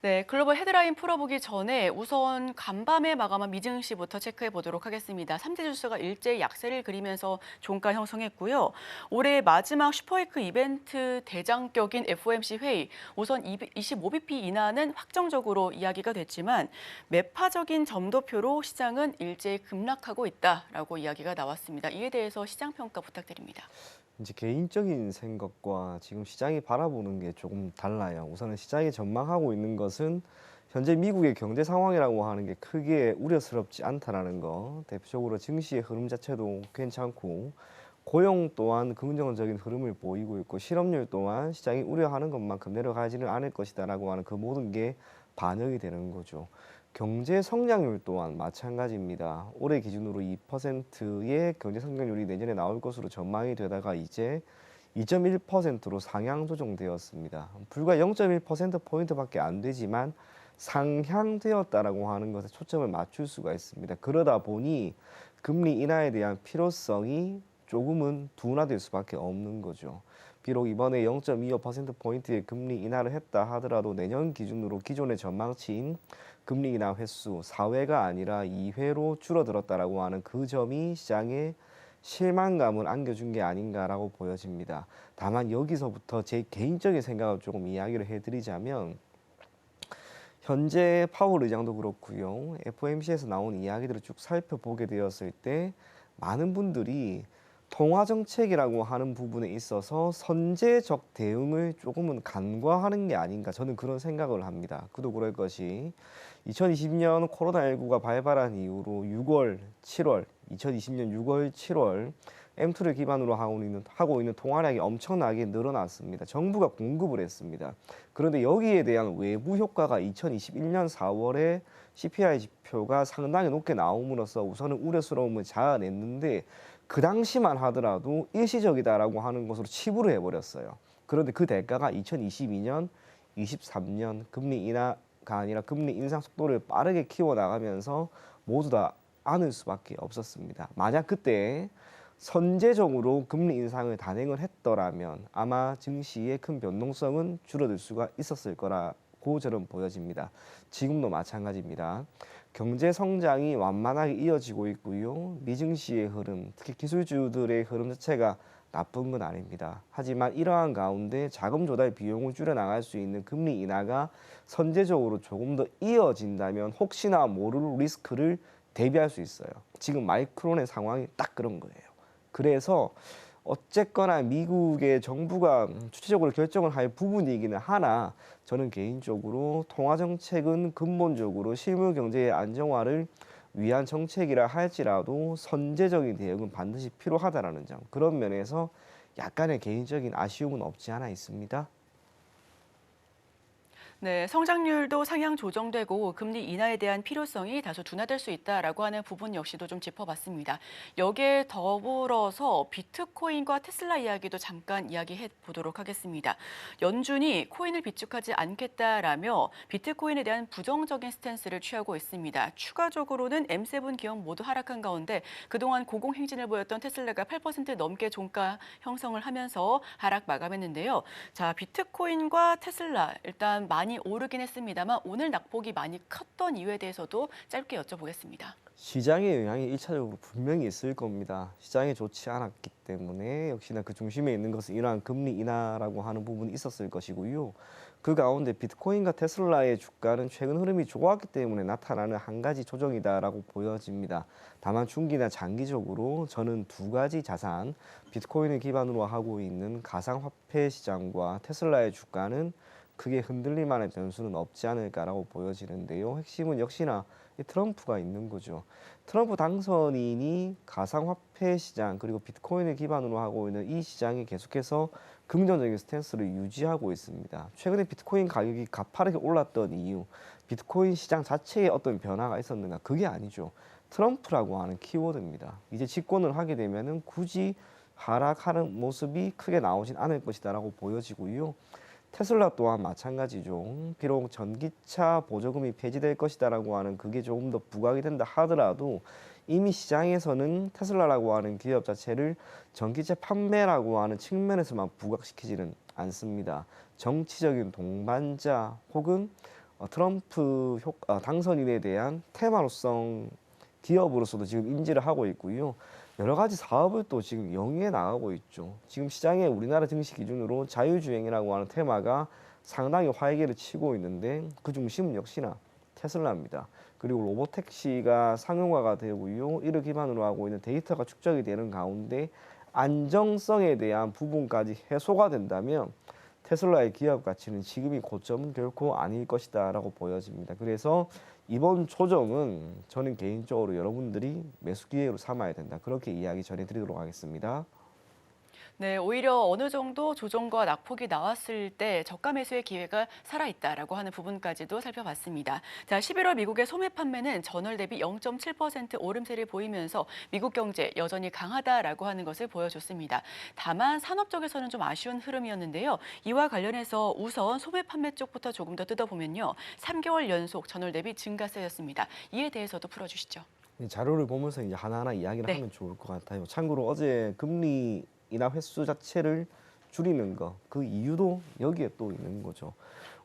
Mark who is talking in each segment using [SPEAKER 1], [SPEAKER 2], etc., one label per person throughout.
[SPEAKER 1] 네, 글로벌 헤드라인 풀어보기 전에 우선 간밤에 마감한 미증시부터 체크해 보도록 하겠습니다. 3대 지수가 일제히 약세를 그리면서 종가 형성했고요. 올해 마지막 슈퍼위크 이벤트 대장격인 FOMC 회의, 우선 25bp 인하는 확정적으로 이야기가 됐지만 매파적인 점도표로 시장은 일제히 급락하고 있다라고 이야기가 나왔습니다. 이에 대해서 시장 평가 부탁드립니다.
[SPEAKER 2] 이제 개인적인 생각과 지금 시장이 바라보는 게 조금 달라요. 우선은 시장이 전망하고 있는 것은 현재 미국의 경제 상황이라고 하는 게 크게 우려스럽지 않다라는 거. 대표적으로 증시의 흐름 자체도 괜찮고 고용 또한 긍정적인 흐름을 보이고 있고 실업률 또한 시장이 우려하는 것만큼 내려가지는 않을 것이다라고 하는 그 모든 게 반영이 되는 거죠. 경제 성장률 또한 마찬가지입니다. 올해 기준으로 2%의 경제 성장률이 내년에 나올 것으로 전망이 되다가 이제 2.1%로 상향 조정되었습니다. 불과 0.1%포인트밖에 안 되지만 상향되었다라고 하는 것에 초점을 맞출 수가 있습니다. 그러다 보니 금리 인하에 대한 필요성이 조금은 둔화될 수밖에 없는 거죠. 비록 이번에 0.25%포인트의 금리 인하를 했다 하더라도 내년 기준으로 기존의 전망치인 금리 인하 횟수 4회가 아니라 2회로 줄어들었다라고 하는 그 점이 시장에 실망감을 안겨준 게 아닌가라고 보여집니다. 다만 여기서부터 제 개인적인 생각을 조금 이야기를 해드리자면 현재 파월 의장도 그렇고요. FOMC에서 나온 이야기들을 쭉 살펴보게 되었을 때 많은 분들이 통화 정책이라고 하는 부분에 있어서 선제적 대응을 조금은 간과하는 게 아닌가 저는 그런 생각을 합니다. 그도 그럴 것이 2020년 코로나19가 발발한 이후로 6월, 7월, 2020년 6월, 7월 M2를 기반으로 하고 있는 통화량이 엄청나게 늘어났습니다. 정부가 공급을 했습니다. 그런데 여기에 대한 외부 효과가 2021년 4월에 CPI 지표가 상당히 높게 나옴으로써 우선은 우려스러움을 자아냈는데 그 당시만 하더라도 일시적이다라고 하는 것으로 치부를 해버렸어요. 그런데 그 대가가 2022년, 23년 금리 인하가 아니라 금리 인상 속도를 빠르게 키워나가면서 모두 다 안을 수밖에 없었습니다. 만약 그때 선제적으로 금리 인상을 단행을 했더라면 아마 증시의 큰 변동성은 줄어들 수가 있었을 거라고 저는 보여집니다. 지금도 마찬가지입니다. 경제 성장이 완만하게 이어지고 있고요. 미증시의 흐름, 특히 기술주들의 흐름 자체가 나쁜 건 아닙니다. 하지만 이러한 가운데 자금 조달 비용을 줄여나갈 수 있는 금리 인하가 선제적으로 조금 더 이어진다면 혹시나 모를 리스크를 대비할 수 있어요. 지금 마이크론의 상황이 딱 그런 거예요. 그래서 어쨌거나 미국의 정부가 추체적으로 결정을 할 부분이기는 하나 저는 개인적으로 통화 정책은 근본적으로 실물 경제의 안정화를 위한 정책이라 할지라도 선제적인 대응은 반드시 필요하다라는 점. 그런 면에서 약간의 개인적인 아쉬움은 없지 않아 있습니다.
[SPEAKER 1] 네, 성장률도 상향 조정되고 금리 인하에 대한 필요성이 다소 둔화될 수 있다라고 하는 부분 역시도 좀 짚어봤습니다. 여기에 더불어서 비트코인과 테슬라 이야기도 잠깐 이야기해 보도록 하겠습니다. 연준이 코인을 비축하지 않겠다라며 비트코인에 대한 부정적인 스탠스를 취하고 있습니다. 추가적으로는 M7 기업 모두 하락한 가운데 그동안 고공행진을 보였던 테슬라가 8% 넘게 종가 형성을 하면서 하락 마감했는데요. 자, 비트코인과 테슬라 일단 많이 오르긴 했습니다만 오늘 낙폭이 많이 컸던 이유에 대해서도 짧게 여쭤보겠습니다.
[SPEAKER 2] 시장의 영향이 일차적으로 분명히 있을 겁니다. 시장이 좋지 않았기 때문에 역시나 그 중심에 있는 것은 이러한 금리 인하라고 하는 부분이 있었을 것이고요. 그 가운데 비트코인과 테슬라의 주가는 최근 흐름이 좋았기 때문에 나타나는 한 가지 조정이다라고 보여집니다. 다만 중기나 장기적으로 저는 두 가지 자산, 비트코인을 기반으로 하고 있는 가상화폐 시장과 테슬라의 주가는 크게 흔들릴 만한 변수는 없지 않을까라고 보여지는데요. 핵심은 역시나 이 트럼프가 있는 거죠. 트럼프 당선인이 가상화폐 시장 그리고 비트코인을 기반으로 하고 있는 이 시장이 계속해서 긍정적인 스탠스를 유지하고 있습니다. 최근에 비트코인 가격이 가파르게 올랐던 이유, 비트코인 시장 자체에 어떤 변화가 있었는가? 그게 아니죠. 트럼프라고 하는 키워드입니다. 이제 집권을 하게 되면은 굳이 하락하는 모습이 크게 나오진 않을 것이다라고 보여지고요. 테슬라 또한 마찬가지죠. 비록 전기차 보조금이 폐지될 것이다라고 하는 그게 조금 더 부각이 된다 하더라도 이미 시장에서는 테슬라라고 하는 기업 자체를 전기차 판매라고 하는 측면에서만 부각시키지는 않습니다. 정치적인 동반자 혹은 트럼프 당선인에 대한 테마로성 기업으로서도 지금 인지를 하고 있고요. 여러 가지 사업을 또 지금 영위해 나가고 있죠. 지금 시장에 우리나라 증시 기준으로 자유주행이라고 하는 테마가 상당히 활개를 치고 있는데 그 중심은 역시나 테슬라입니다. 그리고 로보택시가 상용화가 되고요. 이를 기반으로 하고 있는 데이터가 축적이 되는 가운데 안정성에 대한 부분까지 해소가 된다면 테슬라의 기업 가치는 지금이 고점은 결코 아닐 것이다라고 보여집니다. 그래서 이번 조정은 저는 개인적으로 여러분들이 매수 기회로 삼아야 된다. 그렇게 이야기 전해드리도록 하겠습니다.
[SPEAKER 1] 네, 오히려 어느 정도 조정과 낙폭이 나왔을 때 저가 매수의 기회가 살아있다라고 하는 부분까지도 살펴봤습니다. 자, 11월 미국의 소매 판매는 전월 대비 0.7% 오름세를 보이면서 미국 경제 여전히 강하다라고 하는 것을 보여줬습니다. 다만 산업 쪽에서는 좀 아쉬운 흐름이었는데요. 이와 관련해서 우선 소매 판매 쪽부터 조금 더 뜯어보면요. 3개월 연속 전월 대비 증가세였습니다. 이에 대해서도 풀어주시죠.
[SPEAKER 2] 이 자료를 보면서 이제 하나하나 이야기를
[SPEAKER 1] 네.
[SPEAKER 2] 하면 좋을 것 같아요. 참고로 어제 금리 인하 횟수 자체를 줄이는 거, 그 이유도 여기에 또 있는 거죠.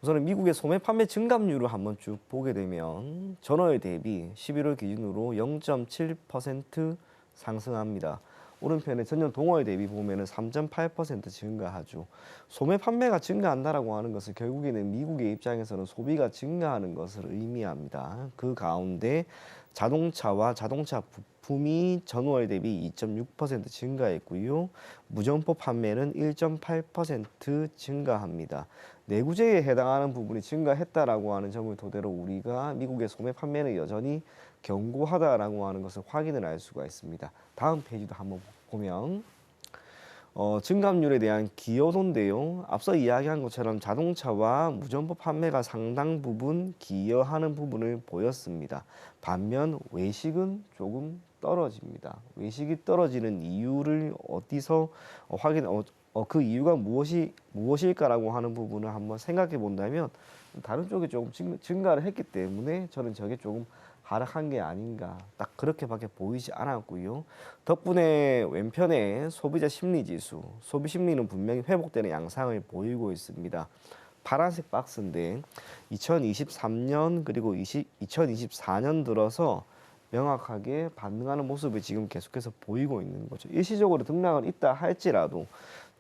[SPEAKER 2] 우선은 미국의 소매 판매 증감률을 한번 쭉 보게 되면 전월 대비 11월 기준으로 0.7% 상승합니다. 오른편에 전년 동월 대비 보면은 3.8% 증가하죠. 소매 판매가 증가한다라고 하는 것은 결국에는 미국의 입장에서는 소비가 증가하는 것을 의미합니다. 그 가운데 자동차와 자동차 부품이 전월 대비 2.6% 증가했고요. 무점포 판매는 1.8% 증가합니다. 내구재에 해당하는 부분이 증가했다라고 하는 점을 토대로 우리가 미국의 소매 판매는 여전히 견고하다라고 하는 것을 확인을 할 수가 있습니다. 다음 페이지도 한번 보면 증감률에 대한 기여도인데요. 앞서 이야기한 것처럼 자동차와 무점포 판매가 상당 부분 기여하는 부분을 보였습니다. 반면 외식은 조금 떨어집니다. 외식이 떨어지는 이유를 어디서 그 이유가 무엇일까라고 하는 부분을 한번 생각해 본다면 다른 쪽이 조금 증가를 했기 때문에 저는 저게 조금 하락한 게 아닌가 딱 그렇게밖에 보이지 않았고요. 덕분에 왼편에 소비자 심리 지수, 소비 심리는 분명히 회복되는 양상을 보이고 있습니다. 파란색 박스인데 2023년 그리고 2024년 들어서 명확하게 반등하는 모습을 지금 계속해서 보이고 있는 거죠. 일시적으로 등락은 있다 할지라도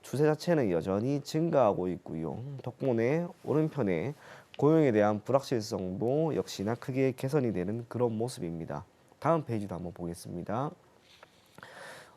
[SPEAKER 2] 추세 자체는 여전히 증가하고 있고요. 덕분에 오른편에 고용에 대한 불확실성도 역시나 크게 개선이 되는 그런 모습입니다. 다음 페이지도 한번 보겠습니다.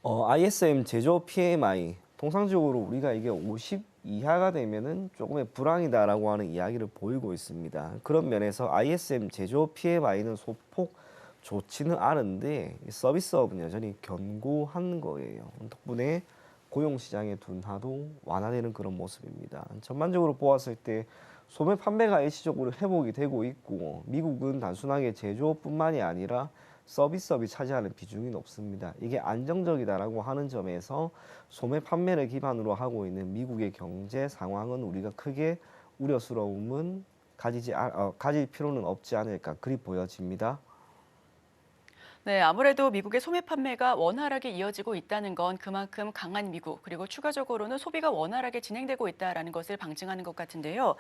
[SPEAKER 2] ISM 제조 PMI 통상적으로 우리가 이게 50 이하가 되면은 조금의 불황이다라고 하는 이야기를 보이고 있습니다. 그런 면에서 ISM 제조 PMI는 소폭 좋지는 않은데 서비스업은 여전히 견고한 거예요. 덕분에 고용 시장의 둔화도 완화되는 그런 모습입니다. 전반적으로 보았을 때 소매 판매가 일시적으로 회복이 되고 있고 미국은 단순하게 제조업뿐만이 아니라 서비스업이 차지하는 비중이 높습니다. 이게 안정적이다라고 하는 점에서 소매 판매를 기반으로 하고 있는 미국의 경제 상황은 우리가 크게 우려스러움은 가질 필요는 없지 않을까 그리 보여집니다.
[SPEAKER 1] 네, 아무래도 미국의 소매 판매가 원활하게 이어지고 있다는 건 그만큼 강한 미국, 그리고 추가적으로는 소비가 원활하게 진행되고 있다는 것을 방증하는 것 같은데요.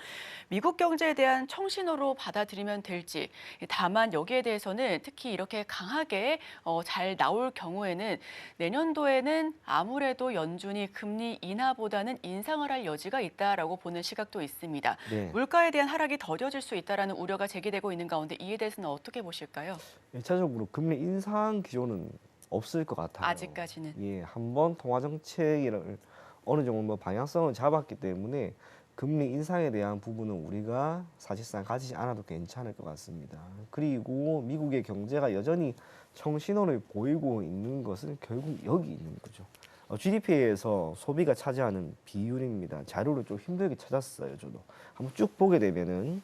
[SPEAKER 1] 미국 경제에 대한 청신호로 받아들이면 될지, 다만 여기에 대해서는 특히 이렇게 강하게 잘 나올 경우에는 내년도에는 아무래도 연준이 금리 인하보다는 인상을 할 여지가 있다라고 보는 시각도 있습니다.
[SPEAKER 2] 네.
[SPEAKER 1] 물가에 대한 하락이 더뎌질 수 있다라는 우려가 제기되고 있는 가운데 이에 대해서는 어떻게 보실까요?
[SPEAKER 2] 1차적으로 금리 인상 기조는 없을 것 같아요.
[SPEAKER 1] 아직까지는.
[SPEAKER 2] 예, 한번 통화 정책을 어느 정도 방향성을 잡았기 때문에 금리 인상에 대한 부분은 우리가 사실상 가지지 않아도 괜찮을 것 같습니다. 그리고 미국의 경제가 여전히 청신호를 보이고 있는 것은 결국 여기 있는 거죠. GDP에서 소비가 차지하는 비율입니다. 자료를 좀 힘들게 찾았어요, 저도. 한번 쭉 보게 되면은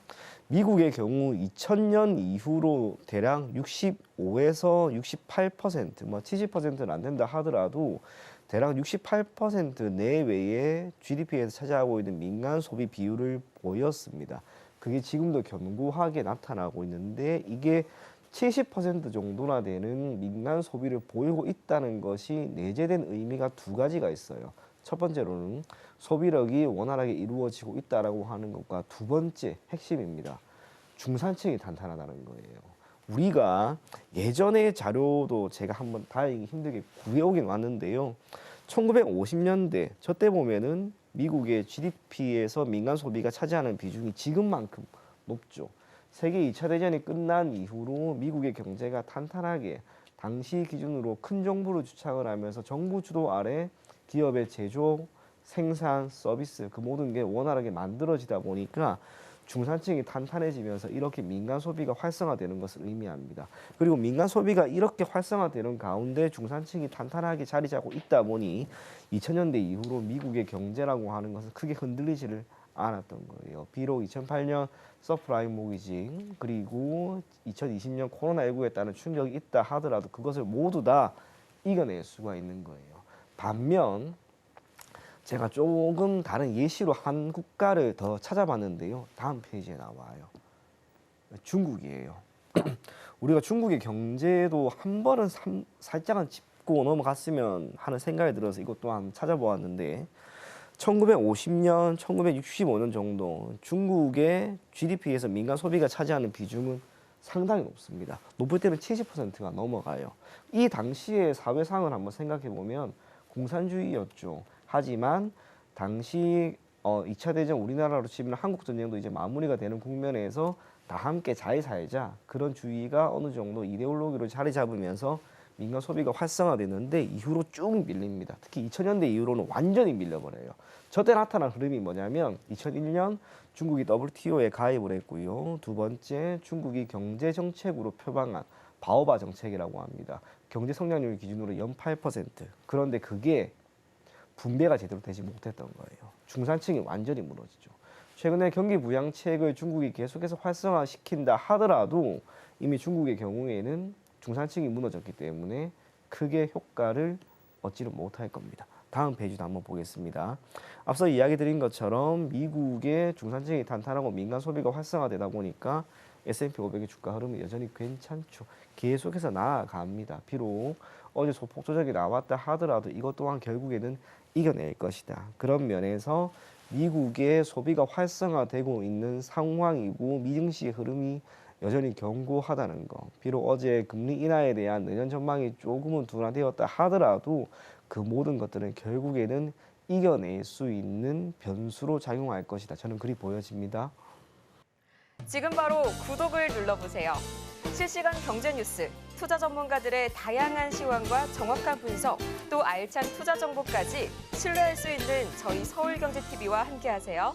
[SPEAKER 2] 미국의 경우 2000년 이후로 대략 65에서 68%, 뭐 70%는 안 된다 하더라도 대략 68% 내외의 GDP에서 차지하고 있는 민간 소비 비율을 보였습니다. 그게 지금도 견고하게 나타나고 있는데 이게 70% 정도나 되는 민간 소비를 보이고 있다는 것이 내재된 의미가 두 가지가 있어요. 첫 번째로는 소비력이 원활하게 이루어지고 있다라고 하는 것과 두 번째 핵심입니다. 중산층이 탄탄하다는 거예요. 우리가 예전의 자료도 제가 한번 다행히 힘들게 구해오긴 왔는데요. 1950년대 저때 보면은 미국의 GDP에서 민간 소비가 차지하는 비중이 지금만큼 높죠. 세계 2차 대전이 끝난 이후로 미국의 경제가 탄탄하게 당시 기준으로 큰 정부를 주착을 하면서 정부 주도 아래 기업의 제조, 생산, 서비스 그 모든 게 원활하게 만들어지다 보니까 중산층이 탄탄해지면서 이렇게 민간 소비가 활성화되는 것을 의미합니다. 그리고 민간 소비가 이렇게 활성화되는 가운데 중산층이 탄탄하게 자리 잡고 있다 보니 2000년대 이후로 미국의 경제라고 하는 것은 크게 흔들리지를 않았던 거예요. 비록 2008년 서프라임 모기지 그리고 2020년 코로나19에 따른 충격이 있다 하더라도 그것을 모두 다 이겨낼 수가 있는 거예요. 반면 제가 조금 다른 예시로 한 국가를 더 찾아봤는데요. 다음 페이지에 나와요. 중국이에요. 우리가 중국의 경제도 한 번은 살짝은 짚고 넘어갔으면 하는 생각이 들어서 이것 또한 찾아보았는데 1950년, 1965년 정도 중국의 GDP에서 민간 소비가 차지하는 비중은 상당히 높습니다. 높을 때는 70%가 넘어가요. 이 당시의 사회상을 한번 생각해 보면 공산주의였죠. 하지만 당시 2차 대전 우리나라로 치면 한국 전쟁도 이제 마무리가 되는 국면에서 다 함께 잘 살자 그런 주의가 어느 정도 이데올로기로 자리 잡으면서 민간 소비가 활성화되는데 이후로 쭉 밀립니다. 특히 2000년대 이후로는 완전히 밀려버려요. 저때 나타난 흐름이 뭐냐면 2001년 중국이 WTO에 가입을 했고요. 두 번째 중국이 경제 정책으로 표방한 바오바 정책이라고 합니다. 경제 성장률 기준으로 연 8%. 그런데 그게 분배가 제대로 되지 못했던 거예요. 중산층이 완전히 무너지죠. 최근에 경기 부양책을 중국이 계속해서 활성화시킨다 하더라도 이미 중국의 경우에는 중산층이 무너졌기 때문에 크게 효과를 얻지는 못할 겁니다. 다음 페이지도 한번 보겠습니다. 앞서 이야기 드린 것처럼 미국의 중산층이 탄탄하고 민간 소비가 활성화되다 보니까 S&P 500의 주가 흐름이 여전히 괜찮죠. 계속해서 나아갑니다. 비록 어제 소폭 조정이 나왔다 하더라도 이것 또한 결국에는 이겨낼 것이다. 그런 면에서 미국의 소비가 활성화되고 있는 상황이고 미증시의 흐름이 여전히 견고하다는 거. 비록 어제 금리 인하에 대한 내년 전망이 조금은 둔화되었다 하더라도 그 모든 것들은 결국에는 이겨낼 수 있는 변수로 작용할 것이다. 저는 그리 보여집니다.
[SPEAKER 3] 지금 바로 구독을 눌러보세요. 실시간 경제 뉴스, 투자 전문가들의 다양한 시황과 정확한 분석, 또 알찬 투자 정보까지 신뢰할 수 있는 저희 서울경제TV와 함께하세요.